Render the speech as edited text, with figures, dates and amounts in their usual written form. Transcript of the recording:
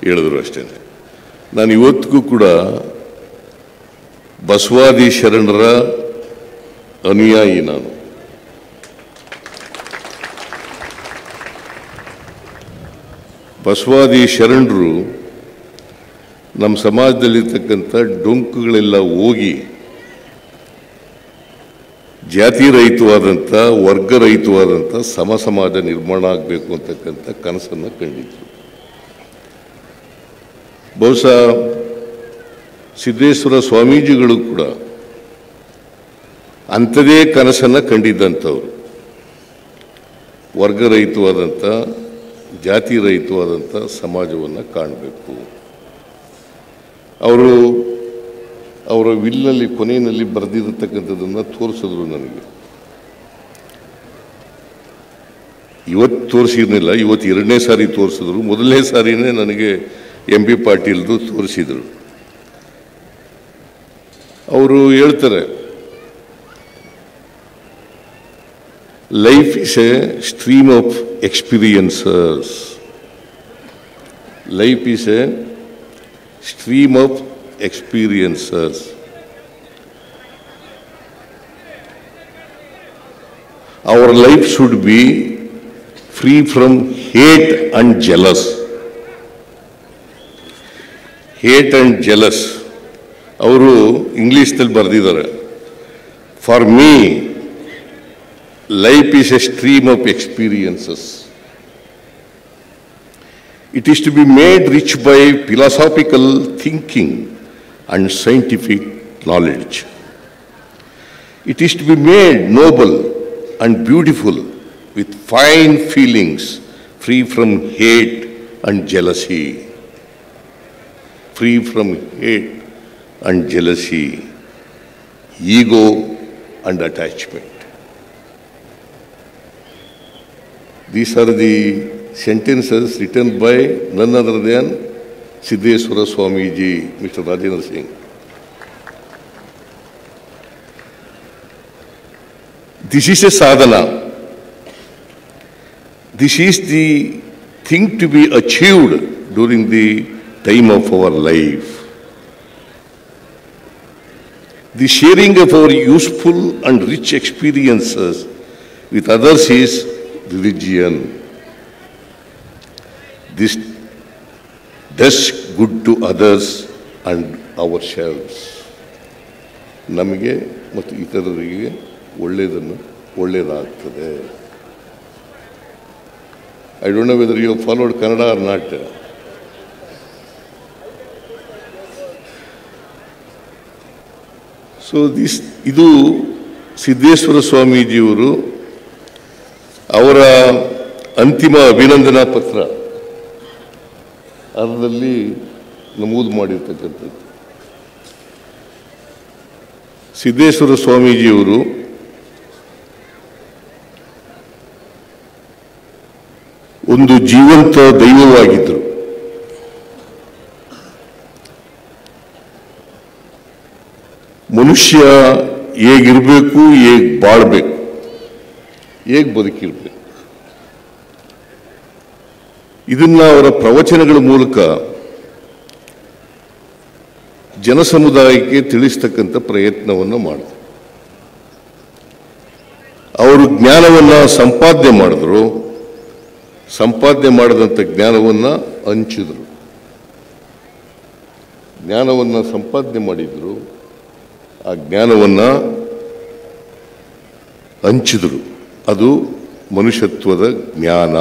ಹೇಳಿದ್ರು ಅಷ್ಟೇ. ನಾನು ಇವತ್ತಿಗೂ ಕೂಡ ಬಸವಾದಿ ಶರಣರ ಅನುಯಾಯಿ. ನಾನು ಬಸವಾದಿ ಶರಣರು ನಮ್ಮ ಸಮಾಜದಲ್ಲಿರ್ತಕ್ಕಂಥ ಡೊಂಕುಗಳೆಲ್ಲ ಹೋಗಿ ಜಾತಿ ರಹಿತವಾದಂಥ ವರ್ಗ ರಹಿತವಾದಂಥ ಸಮಾಜ ನಿರ್ಮಾಣ ಆಗಬೇಕು ಅಂತಕ್ಕಂಥ ಕನಸನ್ನು ಕಂಡಿದ್ರು. ಬಹುಶಃ ಸಿದ್ದೇಶ್ವರ ಸ್ವಾಮೀಜಿಗಳು ಕೂಡ ಅಂಥದೇ ಕನಸನ್ನು ಕಂಡಿದ್ದಂಥವ್ರು. ವರ್ಗರಹಿತವಾದಂಥ ಜಾತಿ ರಹಿತವಾದಂಥ ಸಮಾಜವನ್ನು ಕಾಣಬೇಕು. ಅವರು ಅವರ ವಿಲ್ನಲ್ಲಿ ಕೊನೆಯಲ್ಲಿ ಬರೆದಿರತಕ್ಕಂಥದ್ದನ್ನು ತೋರಿಸಿದ್ರು ನನಗೆ. ಇವತ್ತು ತೋರಿಸಿರ್ಲಿಲ್ಲ, ಇವತ್ತು ಎರಡನೇ ಸಾರಿ ತೋರಿಸಿದ್ರು. ಮೊದಲನೇ ಸಾರಿನೇ ನನಗೆ ಎಂ ಬಿ ಪಾಟೀಲ್ರು ತೋರಿಸಿದರು. ಅವರು ಹೇಳ್ತಾರೆ, life is A stream of experiences. Life is A stream of experiences. Our life should be free from hate and jealous. Hate and jealous. ಅವರು ಇಂಗ್ಲಿಷ್ನಲ್ಲಿ ಬರೆದಿದ್ದಾರೆ, for me life is A stream of experiences. It is to be made rich by philosophical thinking and scientific knowledge. It is to be made noble and beautiful with fine feelings, free from hate and jealousy. Free from hate and jealousy, ego and attachment. These are the sentences written by none other than Siddheswara Swamiji, Mr. Rajendra Singh. This is a sadhana. This is the thing to be achieved during the time of our life. The sharing of our useful and rich experiences with others is religion. This does good to others and ourselves. ನಮಗೆ ಮತ್ತು ಇತರರಿಗೆ ಒಳ್ಳೆಯದಾಗ್ತದೆ. I don't know whether you have followed Kannada or not. So ಇದು ಸಿದ್ದೇಶ್ವರ ಸ್ವಾಮೀಜಿಯವರು ಅವರ ಅಂತಿಮ ಅಭಿನಂದನಾ ಪತ್ರ ಅದರಲ್ಲಿ ನಮೂದು ಮಾಡಿರ್ತಕ್ಕಂಥದ್ದು. ಸಿದ್ದೇಶ್ವರ ಸ್ವಾಮೀಜಿಯವರು ಒಂದು ಜೀವಂತ ದೈವವಾಗಿದ್ದರು. ಮನುಷ್ಯ ಹೇಗಿರಬೇಕು, ಹೇಗೆ ಬಾಳ್ಬೇಕು, ಹೇಗೆ ಬದುಕಿರ್ಬೇಕು, ಇದನ್ನ ಅವರ ಪ್ರವಚನಗಳ ಮೂಲಕ ಜನಸಮುದಾಯಕ್ಕೆ ತಿಳಿಸ್ತಕ್ಕಂಥ ಪ್ರಯತ್ನವನ್ನು ಮಾಡಿದ್ರು. ಅವರು ಜ್ಞಾನವನ್ನು ಸಂಪಾದನೆ ಮಾಡಿದ್ರು. ಸಂಪಾದನೆ ಮಾಡಿದಂಥ ಜ್ಞಾನವನ್ನು ಹಂಚಿದ್ರು. ಜ್ಞಾನವನ್ನು ಸಂಪಾದನೆ ಮಾಡಿದ್ರು, ಆ ಜ್ಞಾನವನ್ನು ಹಂಚಿದ್ರು. ಅದು ಮನುಷ್ಯತ್ವದ ಜ್ಞಾನ.